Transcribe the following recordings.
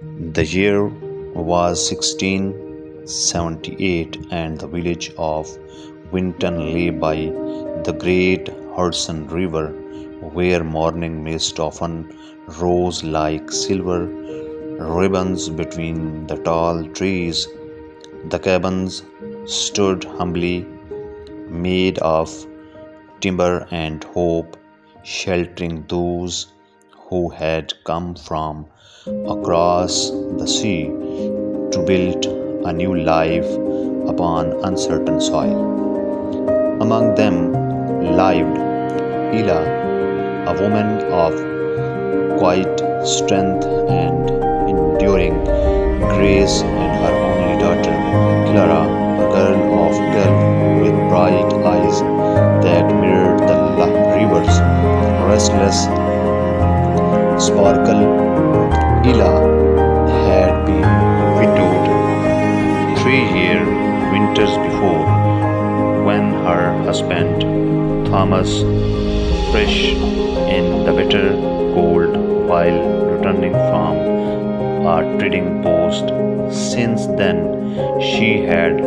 The year was 1678, and the village of Winton lay by the great Hudson River, where morning mist often rose like silver ribbons between the tall trees. The cabins stood humbly, made of timber and hope, sheltering those who had come from across the sea to build a new life upon uncertain soil. Among them lived Ella, a woman of quiet strength and enduring grace, and her only daughter, Clara, a girl of 12 with bright eyes that mirrored the river's restless sparkle. Ella had been widowed 3 winters before, when her husband Thomas, fresh in the bitter cold while returning from a trading post. Since then, she had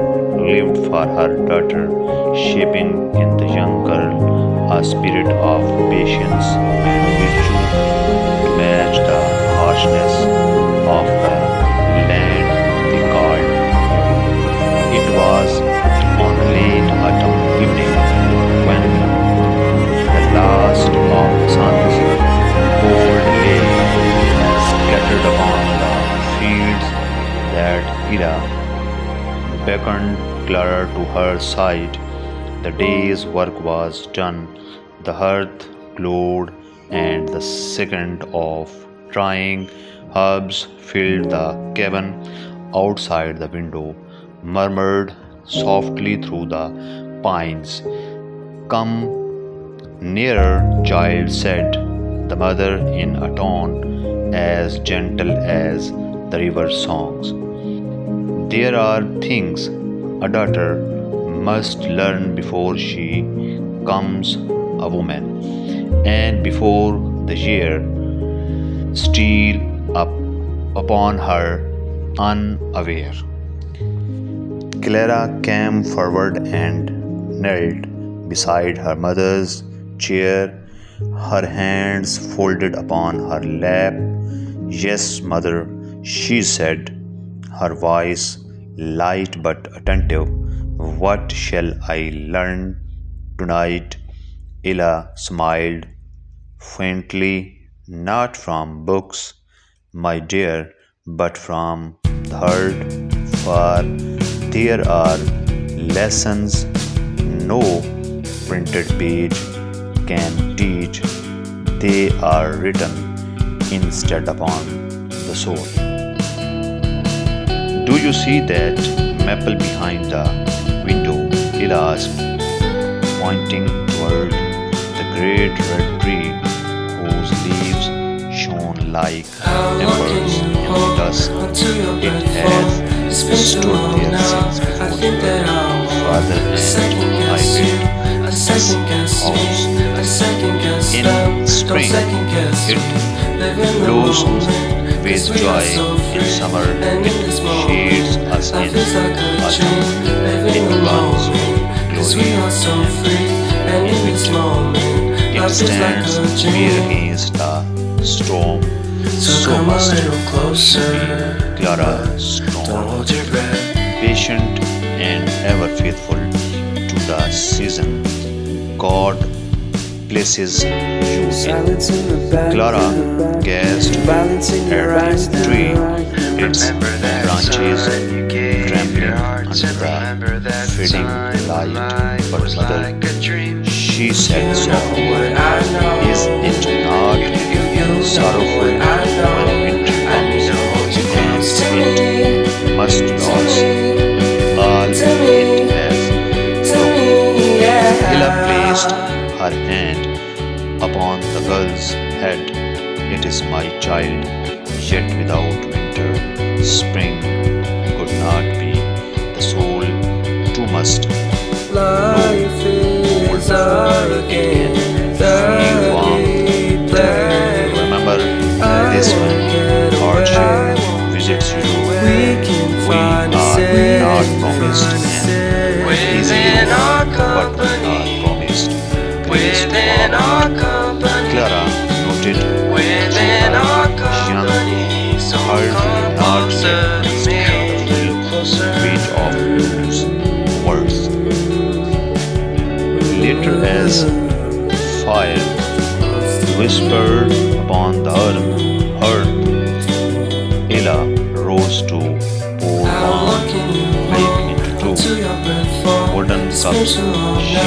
lived for her daughter, shaping in the young girl a spirit of patience and virtue to match the harshness of the land they called home. It was on late autumn evening, when the last of the sun's gold lay scattered upon the fields, that Ida beckoned Clara to her side. The day's work was done, the hearth glowed, and the scent of drying herbs filled the cabin. Outside the window murmured softly through the pines. "Come nearer, child," said the mother in a tone as gentle as the river songs. "There are things a daughter must learn before she comes a woman, and before the year steal up upon her unaware." Clara came forward and knelt beside her mother's chair, her hands folded upon her lap. "Yes, mother," she said, her voice light but attentive. "What shall I learn tonight?" Ella smiled faintly. "Not from books, my dear, but from the heart, for there are lessons no printed page can teach. They are written instead upon the soul. Do you see that maple behind the window?" Ella asked, pointing toward the great red tree whose leaves shone like embers in the dusk. "It has stood there since before your father and I built this house. In spring, it blossoms with joy. In summer, it shades us in autumn. It runs glory, and in winter, it stands mere against the storm. So must be Clara, strong, patient, and ever faithful to the season God places you in." Clara gazed at the tree, its branches trembling under the fading light. "But mother," she said softly, "is it not sorrowful when winter comes and it must lose all it has broken?" Ella placed her hand upon the girl's head. "It is my child, yet without winter, spring could not be. The soul too must know old food. It can feel warmth. Remember this one, hardship as fire whispered upon the earth. Ella rose to pour warm milk into two wooden cups. She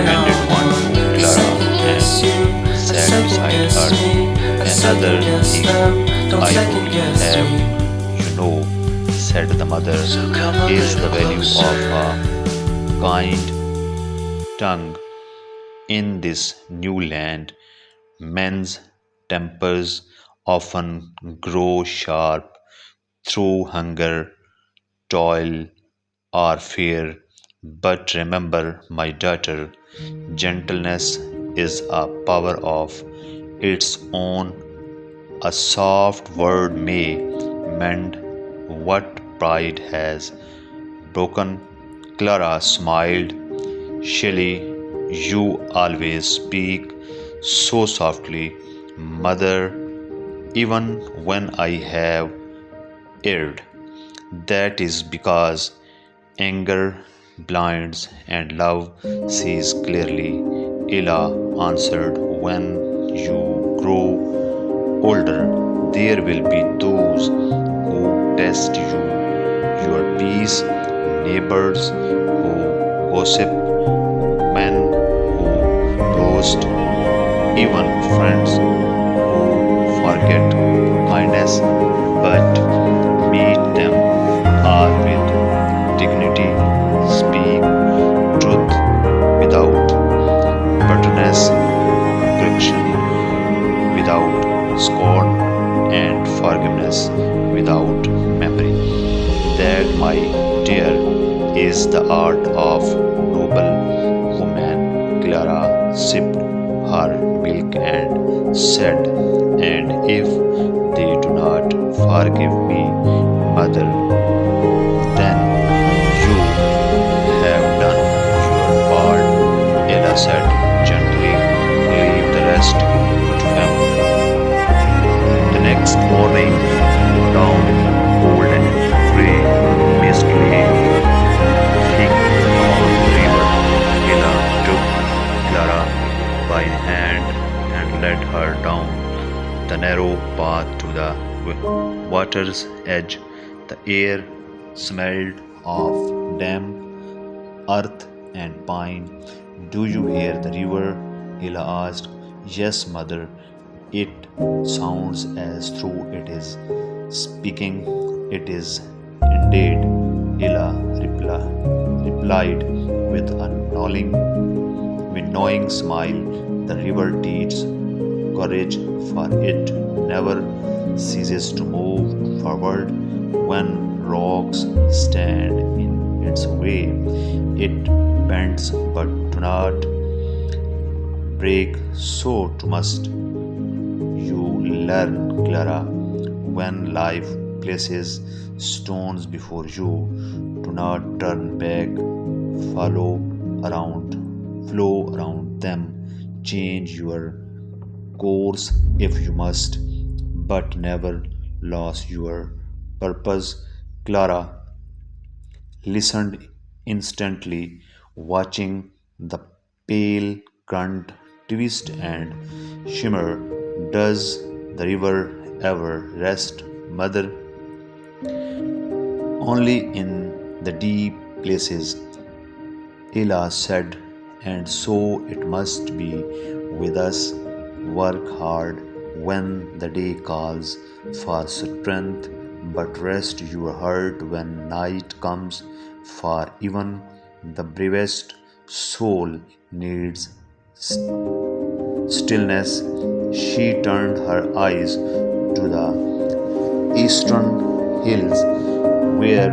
handed one to Clara and sat beside her. Another thing I would have you know, said the mother, is the value of a kind tongue. In this new land, men's tempers often grow sharp through hunger, toil, or fear. But remember, my daughter, gentleness is a power of its own. A soft word may mend what pride has broken. Clara smiled. Shelley, you always speak so softly, mother, even when I have erred. That is because anger blinds and love sees clearly. Ella answered, when you grow older, there will be those who test you, your peace, neighbors who gossip, men who boast, even friends who forget kindness, but meet them all with dignity. Speak truth without bitterness, correction without scorn, and forgiveness without memory. That, my dear, is the art of noble woman. Clara sipped her milk and said, and if they do not forgive me, mother, then you have done your part. Ella said gently, leave the rest to them. The next morning, down cold and grey, mist lay thick on the river. Ella took Clara by the hand and led her down the narrow path to the water's edge. The air smelled of damp earth and pine. Do you hear the river? Ella asked. Yes, mother. It sounds as though it is speaking. It is indeed, Ella replied with a knowing smile. The river teaches courage, for it never ceases to move forward. When rocks stand in its way, it bends but do not break. So too must you learn, Clara. When life places stones before you, do not turn back, flow around them. Change your course if you must, but never lose your purpose. Clara listened instantly, watching the pale current twist and shimmer. Does the river ever rest, mother? Only in the deep places, Ella said, and so it must be with us. Work hard when the day calls for strength, but rest your heart when night comes, for even the bravest soul needs stillness. She turned her eyes to the eastern hills, where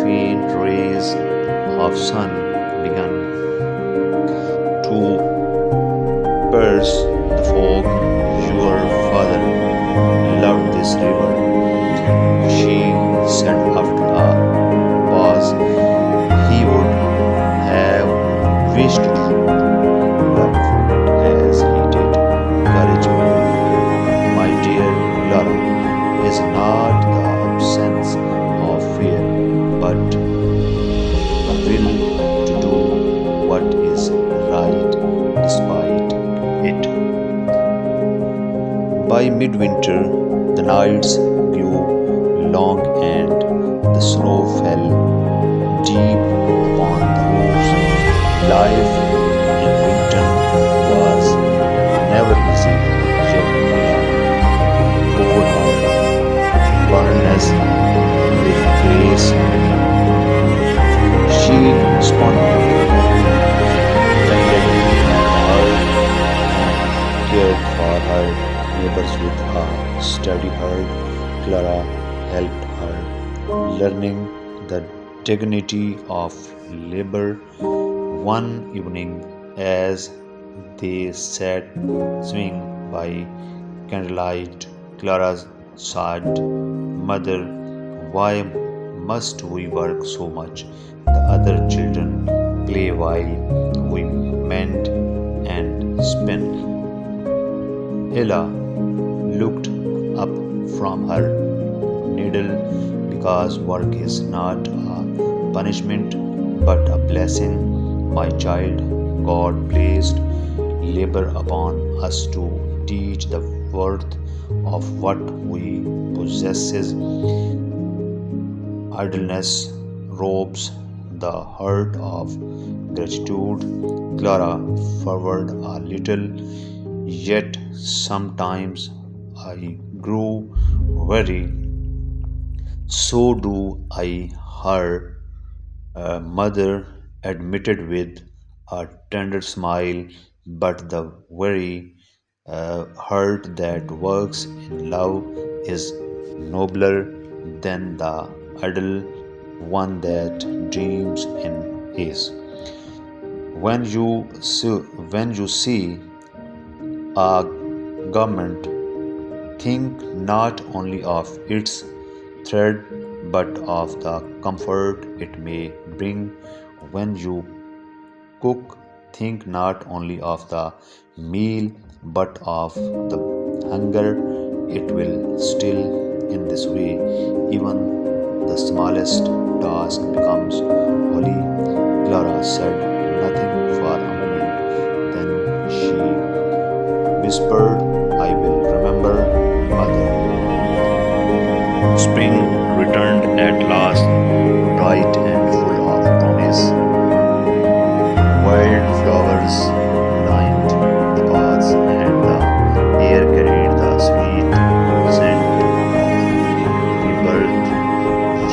faint rays of sun began to pierce the fog. Your father loved this river, she said after a pause. He would have wished you to love it as he did. Courage, my dear Clara, is not the absence of fear, but a will to do what is right. By midwinter, the nights grew long and the snow fell deep upon the roofs. Life in Winton was never easy, yet poured out burness with grace. She spontaneously tended her and cared for her neighbors with a steady heart. Clara helped her, learning the dignity of labor. One evening, as they sat sewing by candlelight, Clara sighed, "Mother, why must we work so much? The other children play while we mend and spin." Ella looked up from her needle because work is not a punishment but a blessing. My child, God placed labor upon us to teach the worth of what we possess. Idleness robs the heart of gratitude. Clara forward a little, yet sometimes I grew weary. So do I, her mother admitted with a tender smile, but the very heart that works in love is nobler than the idle one that dreams in haste. When you see a garment, think not only of its thread but of the comfort it may bring. When you cook, think not only of the meal but of the hunger it will still. In this way, even the smallest task becomes holy. Clara said nothing for a moment, then she whispered, "I will remember, Mother." Spring returned at last, bright and full of promise. Wild flowers lined the paths, and the air carried the sweet scent of rebirth.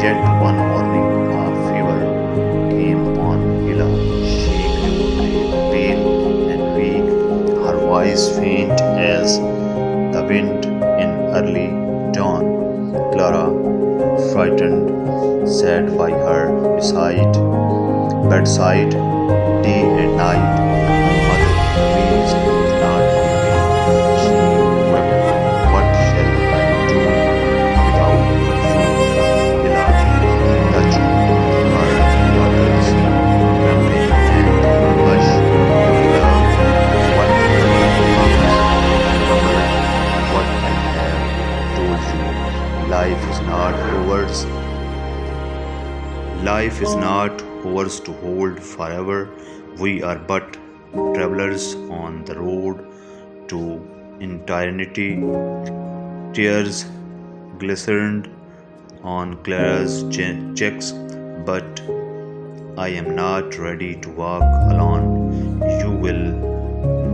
Yet one morning, a fever came upon Hila. She grew pale and weak, her voice faint as the wind in early dawn. Clara, frightened, sat by her bedside day and night. "Mother, please do not leave me." She wept. "What shall I do without you?" Ella touched her daughter's trembling hand. "Hush, love, what comes. Remember what I have told you. Life is not ours. Life is not ours to hold forever. We are but travelers on the road to eternity." Tears glistened on Clara's cheeks, "But I am not ready to walk alone." "You will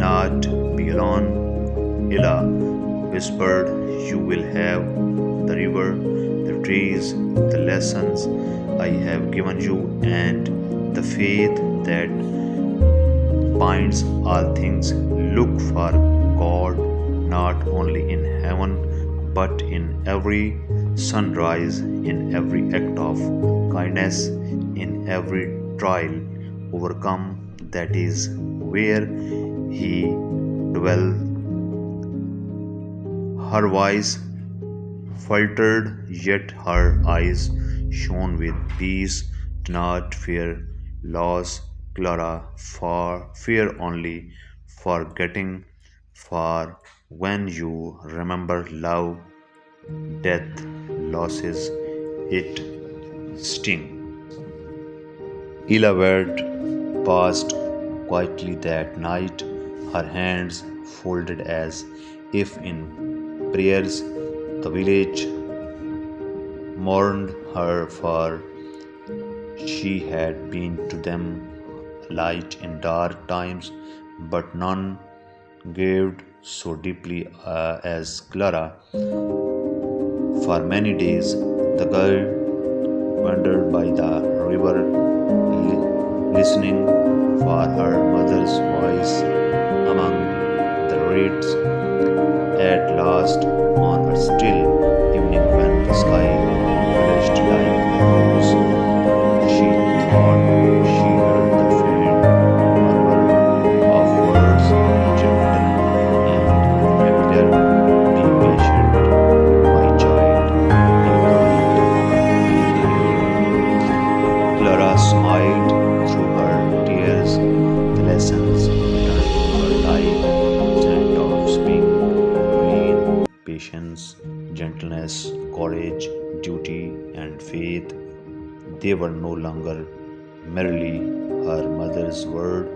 not be alone," Ella whispered. "You will have the river, the trees, the lessons I have given you, and the faith that binds all things. Look for God not only in heaven but in every sunrise, in every act of kindness, in every trial overcome. That is where He dwells." Her voice faltered, yet her eyes shone with peace. "Do not fear loss, Clara, for fear only forgetting. For when you remember love, death loses its sting." Elizabeth passed quietly that night, her hands folded as if in prayers. The village mourned her, for she had been to them a light in dark times, but none grieved so deeply as Clara. For many days, the girl wandered by the river, listening for her mother's voice among the reeds. At last, on a still evening when the sky flushed like a rose, she thought she heard the faint murmur of words, gentle and familiar. Be patient, my child, you can't be angry. Clara smiled through her tears. The lessons returned to her life, and of speaking between patience, gentleness, courage, duty, and faith. They were no longer merely her mother's word,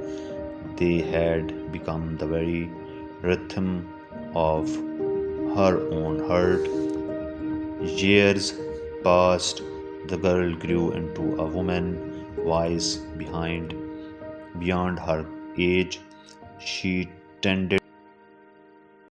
they had become the very rhythm of her own heart. Years passed, the girl grew into a woman wise beyond her age. She tended